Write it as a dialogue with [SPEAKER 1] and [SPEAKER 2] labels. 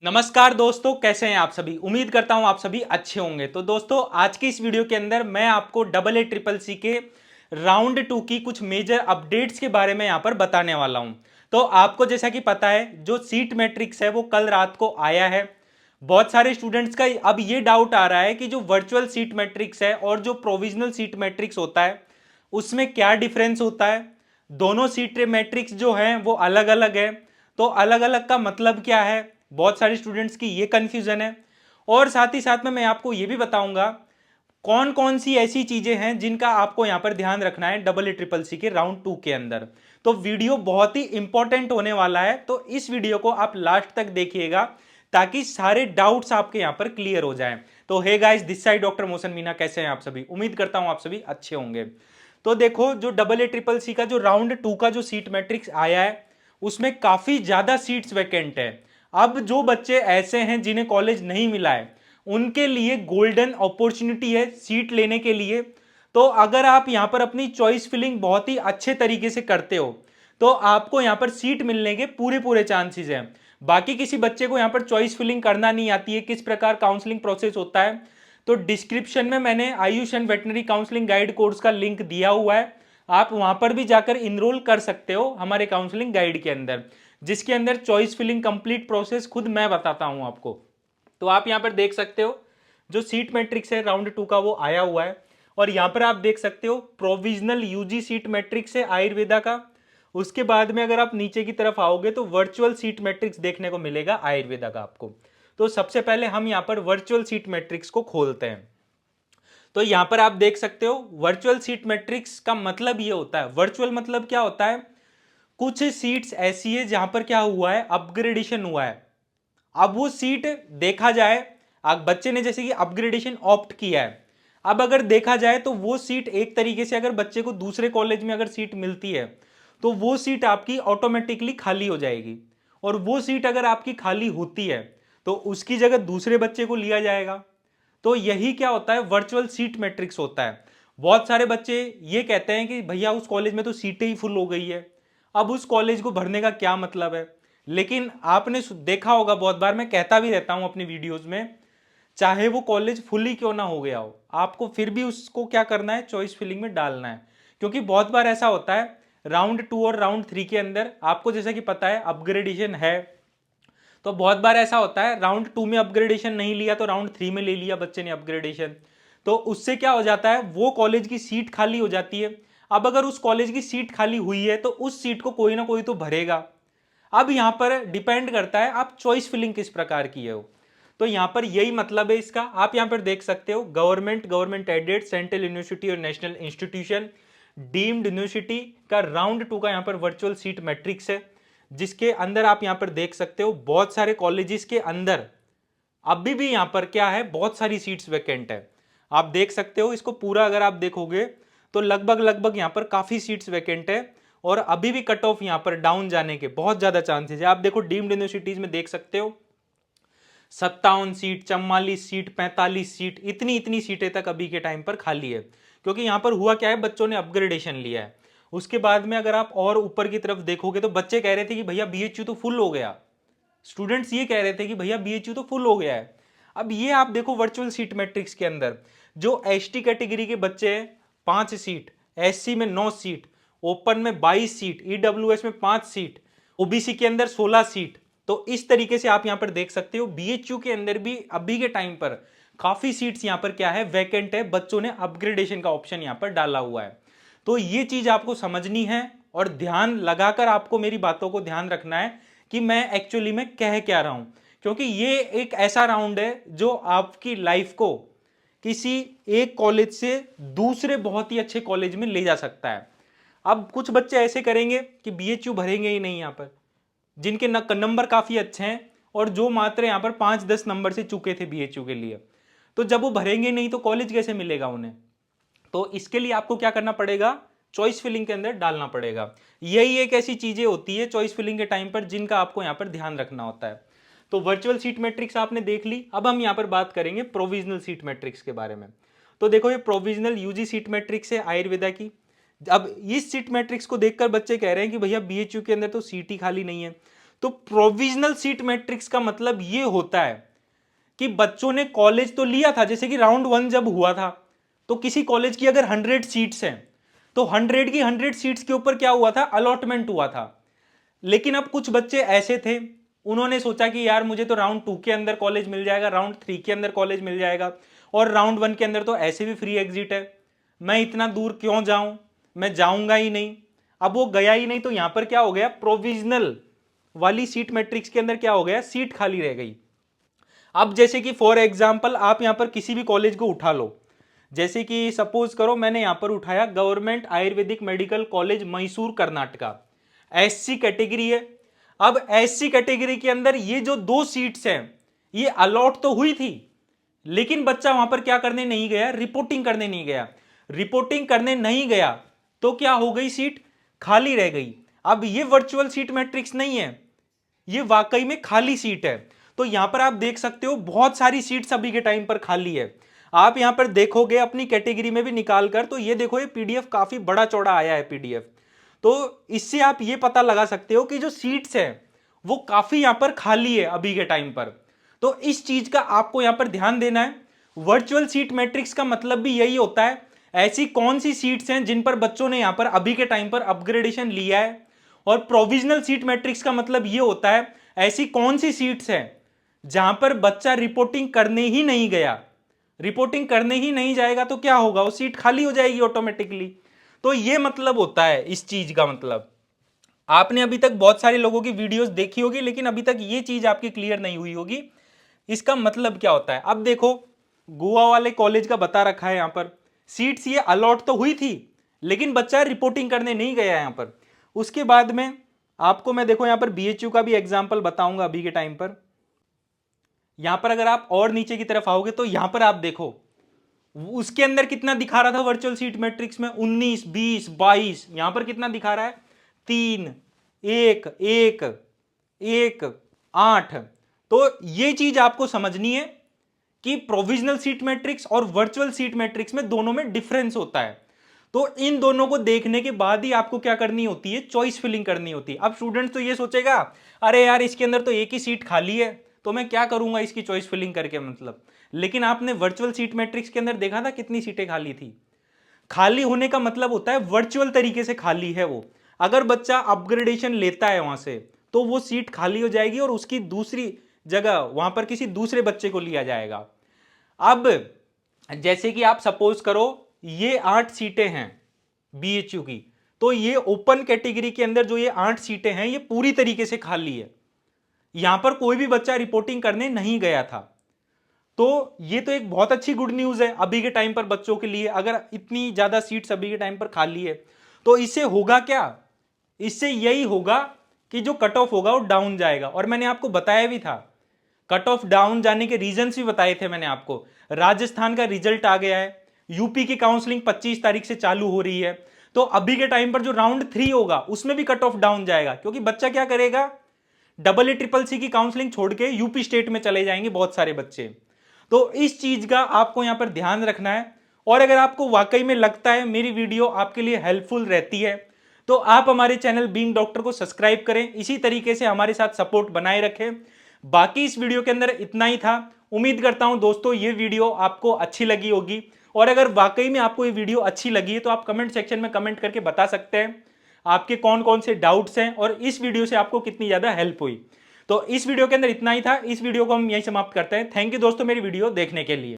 [SPEAKER 1] नमस्कार दोस्तों, कैसे हैं आप सभी। उम्मीद करता हूं आप सभी अच्छे होंगे। तो दोस्तों, आज की इस वीडियो के अंदर मैं आपको डबल ए ट्रिपल सी के राउंड 2 की कुछ मेजर अपडेट्स के बारे में यहां पर बताने वाला हूं। तो आपको जैसा कि पता है, जो सीट मैट्रिक्स है वो कल रात को आया है। बहुत सारे स्टूडेंट्स का अब ये डाउट आ रहा है कि जो वर्चुअल सीट मैट्रिक्स है और जो प्रोविजनल सीट मैट्रिक्स होता है उसमें क्या डिफरेंस होता है। दोनों सीट मैट्रिक्स जो हैं वो अलग अलग है, तो अलग अलग का मतलब क्या है। बहुत सारे स्टूडेंट्स की ये कंफ्यूजन है। और साथ ही साथ में मैं आपको ये भी बताऊंगा कौन कौन सी ऐसी चीजें हैं जिनका आपको यहां पर ध्यान रखना है डबल ए ट्रिपल सी के राउंड 2 के अंदर। तो वीडियो बहुत ही इंपॉर्टेंट होने वाला है, तो इस वीडियो को आप लास्ट तक देखिएगा ताकि सारे डाउट्स आपके यहां पर क्लियर हो जाएं। तो hey guys, this side doctor Mohsin Meena, कैसे हैं आप सभी। उम्मीद करता हूं आप सभी अच्छे होंगे। तो देखो, जो डबल ए ट्रिपल सी का जो राउंड 2 का जो सीट मैट्रिक्स आया है उसमें काफी ज्यादा सीट्स वैकेंट है। अब जो बच्चे ऐसे हैं जिन्हें कॉलेज नहीं मिला है उनके लिए गोल्डन अपॉर्चुनिटी है सीट लेने के लिए। तो अगर आप यहां पर अपनी चॉइस फिलिंग बहुत ही अच्छे तरीके से करते हो तो आपको यहां पर सीट मिलने के पूरे पूरे चांसेस हैं। बाकी किसी बच्चे को यहां पर चॉइस फिलिंग करना नहीं आती है, किस प्रकार काउंसलिंग प्रोसेस होता है, तो डिस्क्रिप्शन में मैंने Ayush and veterinary counselling guide course का लिंक दिया हुआ है। आप वहां पर भी जाकर इनरोल कर सकते हो हमारे काउंसलिंग गाइड के अंदर, जिसके अंदर चॉइस फिलिंग कंप्लीट प्रोसेस खुद मैं बताता हूं आपको। तो आप यहां पर देख सकते हो जो सीट मैट्रिक्स है राउंड 2 का वो आया हुआ है। और यहां पर आप देख सकते हो प्रोविजनल यूजी सीट मैट्रिक्स है आयुर्वेदा का। उसके बाद में अगर आप नीचे की तरफ आओगे तो वर्चुअल सीट मैट्रिक्स देखने को मिलेगा आयुर्वेदा का आपको। तो सबसे पहले हम यहां पर वर्चुअल सीट मैट्रिक्स को खोलते हैं। तो यहां पर आप देख सकते हो वर्चुअल सीट मैट्रिक्स का मतलब ये होता है, वर्चुअल मतलब क्या होता है, कुछ सीट्स ऐसी है जहां पर क्या हुआ है, अपग्रेडेशन हुआ है। अब वो सीट देखा जाए, अब बच्चे ने जैसे कि अपग्रेडेशन ऑप्ट किया है, अब अगर देखा जाए तो वो सीट एक तरीके से अगर बच्चे को दूसरे कॉलेज में अगर सीट मिलती है तो वो सीट आपकी ऑटोमेटिकली खाली हो जाएगी। और वो सीट अगर आपकी खाली होती है तो उसकी जगह दूसरे बच्चे को लिया जाएगा। तो यही क्या होता है, वर्चुअल सीट मैट्रिक्स होता है। बहुत सारे बच्चे ये कहते हैं कि भैया उस कॉलेज में तो सीटें ही फुल हो गई है, अब उस कॉलेज को भरने का क्या मतलब है। लेकिन आपने देखा होगा, बहुत बार मैं कहता भी रहता हूं अपनी वीडियोस में, चाहे वो कॉलेज फुल ही क्यों ना हो गया हो, आपको फिर भी उसको क्या करना है, चॉइस फिलिंग में डालना है। क्योंकि बहुत बार ऐसा होता है राउंड 2 और राउंड 3 के अंदर आपको जैसा कि पता है अपग्रेडेशन है। तो बहुत बार ऐसा होता है राउंड 2 में अपग्रेडेशन नहीं लिया तो राउंड 3 में ले लिया बच्चे ने अपग्रेडेशन। तो उससे क्या हो जाता है, वो कॉलेज की सीट खाली हो जाती है। अब अगर उस कॉलेज की सीट खाली हुई है तो उस सीट को कोई ना कोई तो भरेगा। अब यहां पर डिपेंड करता है आप चॉइस फिलिंग किस प्रकार की है हो। तो यहां पर यही मतलब है इसका। आप यहां पर देख सकते हो government, government aided, central university और नेशनल इंस्टीट्यूशन, डीम्ड यूनिवर्सिटी का राउंड 2 का यहां पर वर्चुअल सीट मैट्रिक्स है, जिसके अंदर आप यहां पर देख सकते हो बहुत सारे कॉलेजेस के अंदर अभी भी यहां पर क्या है, बहुत सारी सीट्स वैकेंट है। आप देख सकते हो इसको पूरा अगर आप देखोगे तो लगभग लगभग यहां पर काफी सीट्स वैकेंट है। और अभी भी कट ऑफ यहां पर डाउन जाने के बहुत ज्यादा चांसेस है। आप देखो डीम्ड यूनिवर्सिटीज में देख सकते हो 57 सीट, 44 सीट, 45 सीट, इतनी इतनी सीटें तक अभी के टाइम पर खाली है। क्योंकि यहां पर हुआ क्या है, बच्चों ने अपग्रेडेशन लिया है। उसके बाद में अगर आप और ऊपर की तरफ देखोगे तो बच्चे कह रहे थे कि भैया बीएचयू तो फुल हो गया। स्टूडेंट्स ये कह रहे थे कि भैया बीएचयू तो फुल हो गया है। अब ये आप देखो वर्चुअल सीट मैट्रिक्स के अंदर जो एसटी कैटेगरी के बच्चे हैं 5 सीट, एससी में 9 सीट, ओपन में 22 सीट, ईडब्ल्यूएस में 5 सीट, ओबीसी के अंदर 16 सीट। तो इस तरीके से आप यहां पर देख सकते हो बीएचयू के अंदर भी अभी के टाइम पर काफी सीट्स यहां पर क्या है, वैकेंट है। बच्चों ने अपग्रेडेशन का ऑप्शन यहां पर डाला हुआ है। तो ये चीज आपको समझनी है और ध्यान लगाकर आपको मेरी बातों को ध्यान रखना है कि मैं एक्चुअली में कह क्या रहा हूं। क्योंकि ये एक ऐसा राउंड है जो आपकी लाइफ को किसी एक कॉलेज से दूसरे बहुत ही अच्छे कॉलेज में ले जा सकता है। अब कुछ बच्चे ऐसे करेंगे कि बीएचयू भरेंगे ही नहीं यहां पर, जिनके नंबर काफी अच्छे हैं और जो मात्र यहां पर 5-10 नंबर से चुके थे बीएचयू के लिए। तो जब वो भरेंगे नहीं तो कॉलेज कैसे मिलेगा उन्हें। तो इसके लिए आपको क्या करना पड़ेगा, चॉइस फिलिंग के अंदर डालना पड़ेगा। यही एक ऐसी चीजें होती है चॉइस फिलिंग के टाइम पर जिनका आपको यहां पर ध्यान रखना होता है। तो वर्चुअल सीट मैट्रिक्स आपने देख ली। अब हम यहां पर बात करेंगे प्रोविजनल सीट मैट्रिक्स के बारे में। तो देखो ये प्रोविजनल यूजी सीट मैट्रिक्स है आयुर्वेदा की। अब इस सीट मैट्रिक्स को देखकर बच्चे कह रहे हैं कि भैया बीएचयू के अंदर तो सीट ही खाली नहीं है। तो प्रोविजनल सीट मैट्रिक्स का मतलब ये होता है कि बच्चों ने कॉलेज तो लिया था, जैसे कि राउंड 1 जब हुआ था तो किसी कॉलेज की अगर 100 सीट्स हैं तो 100 की 100 सीट्स के ऊपर क्या हुआ था, अलॉटमेंट हुआ था। लेकिन अब कुछ बच्चे ऐसे थे, उन्होंने सोचा कि यार मुझे तो राउंड 2 के अंदर कॉलेज मिल जाएगा, राउंड 3 के अंदर कॉलेज मिल जाएगा, और राउंड 1 के अंदर तो ऐसे भी फ्री एग्जिट है, मैं इतना दूर क्यों जाऊं, मैं जाऊंगा ही नहीं। अब वो गया ही नहीं, तो यहां पर क्या हो गया, प्रोविजनल वाली सीट मैट्रिक्स के अंदर क्या हो गया, सीट खाली रह गई। अब जैसे कि फॉर एग्जाम्पल आप यहां पर किसी भी कॉलेज को उठा लो, जैसे कि सपोज करो मैंने यहां पर उठाया government Ayurvedic medical college Mysore Karnataka, SC category है। अब एससी कैटेगरी के अंदर ये जो 2 सीट्स हैं ये अलॉट तो हुई थी, लेकिन बच्चा वहां पर क्या करने नहीं गया, रिपोर्टिंग करने नहीं गया। रिपोर्टिंग करने नहीं गया तो क्या हो गई, सीट खाली रह गई। अब ये वर्चुअल सीट मैट्रिक्स नहीं है, ये वाकई में खाली सीट है। तो यहां पर आप देख सकते हो बहुत सारी सीट्स अभी के टाइम पर खाली है। आप यहां पर देखोगे अपनी कैटेगरी में भी निकाल कर, तो ये देखो ये पीडीएफ काफी बड़ा चौड़ा आया है पीडीएफ। तो इससे आप ये पता लगा सकते हो कि जो सीट्स हैं वो काफी यहां पर खाली है अभी के टाइम पर। तो इस चीज का आपको यहां पर ध्यान देना है। वर्चुअल सीट मैट्रिक्स का मतलब भी यही होता है, ऐसी कौन सी सीट्स हैं जिन पर बच्चों ने यहां पर अभी के टाइम पर अपग्रेडेशन लिया है। और प्रोविजनल सीट मैट्रिक्स का मतलब यह होता है ऐसी कौन सी सीट्स हैं जहां पर बच्चा रिपोर्टिंग करने ही नहीं गया। रिपोर्टिंग करने ही नहीं जाएगा तो क्या होगा, वो सीट खाली हो जाएगी ऑटोमेटिकली। तो ये मतलब होता है इस चीज का मतलब। आपने अभी तक बहुत सारे लोगों की वीडियोस देखी होगी, लेकिन अभी तक ये चीज आपकी क्लियर नहीं हुई होगी इसका मतलब क्या होता है। अब देखो गोवा वाले कॉलेज का बता रखा है यहां पर, सीट्स ये अलॉट तो हुई थी लेकिन बच्चा रिपोर्टिंग करने नहीं गया यहां पर। उसके बाद में आपको मैं देखो यहां पर बीएचयू का भी एग्जाम्पल बताऊंगा अभी के टाइम पर। यहां पर अगर आप और नीचे की तरफ आओगे तो यहां पर आप देखो उसके अंदर कितना दिखा रहा था वर्चुअल सीट मैट्रिक्स में, 19, 20, 22, यहां पर कितना दिखा रहा है, 3, 1, 1, 1, 8। तो ये चीज आपको समझनी है कि प्रोविजनल सीट मैट्रिक्स और वर्चुअल सीट मैट्रिक्स में दोनों में डिफरेंस होता है। तो इन दोनों को देखने के बाद ही आपको क्या करनी होती है, चॉइस फिलिंग करनी होती है। अब स्टूडेंट तो ये सोचेगा अरे यार इसके अंदर तो एक ही सीट खाली है तो मैं क्या करूंगा इसकी चॉइस फिलिंग करके, मतलब। लेकिन आपने वर्चुअल सीट मैट्रिक्स के अंदर देखा था कितनी सीटें खाली थी। खाली होने का मतलब होता है वर्चुअल तरीके से खाली है वो। अगर बच्चा अपग्रेडेशन लेता है वहां से तो वो सीट खाली हो जाएगी और उसकी दूसरी जगह वहां पर किसी दूसरे बच्चे को लिया जाएगा। अब जैसे कि आप सपोज करो ये 8 सीटें हैं बीएचयू की, तो ये ओपन कैटेगरी के अंदर जो ये 8 सीटें हैं ये पूरी तरीके से खाली है, यहां पर कोई भी बच्चा रिपोर्टिंग करने नहीं गया था। तो ये तो एक बहुत अच्छी गुड न्यूज है अभी के टाइम पर बच्चों के लिए। अगर इतनी ज्यादा सीट्स अभी के टाइम पर खाली है तो इससे होगा क्या, इससे यही होगा कि जो कट ऑफ होगा वो डाउन जाएगा। और मैंने आपको बताया भी था, कट ऑफ डाउन जाने के रीजंस भी बताए थे मैंने आपको। राजस्थान का रिजल्ट आ गया है, यूपी की काउंसलिंग 25 तारीख से चालू हो रही है, तो अभी के टाइम पर जो राउंड 3 होगा उसमें भी कट ऑफ डाउन जाएगा, क्योंकि बच्चा क्या करेगा, AA-CCC की काउंसलिंग छोड़ के यूपी स्टेट में चले जाएंगे बहुत सारे बच्चे। तो इस चीज का आपको यहां पर ध्यान रखना है। और अगर आपको वाकई में लगता है मेरी वीडियो आपके लिए हेल्पफुल रहती है तो आप हमारे चैनल बीइंग डॉक्टर को सब्सक्राइब करें, इसी तरीके से हमारे साथ सपोर्ट बनाए रखें। बाकी इस वीडियो के अंदर इतना ही था। उम्मीद करता हूं दोस्तों ये वीडियो आपको अच्छी लगी होगी, और अगर वाकई में आपको ये वीडियो अच्छी लगी है तो आप कमेंट सेक्शन में कमेंट करके बता सकते हैं आपके कौन कौन से डाउट्स हैं और इस वीडियो से आपको कितनी ज्यादा हेल्प हुई। तो इस वीडियो के अंदर इतना ही था, इस वीडियो को हम यहीं समाप्त करते हैं। थैंक यू दोस्तों मेरी वीडियो देखने के लिए।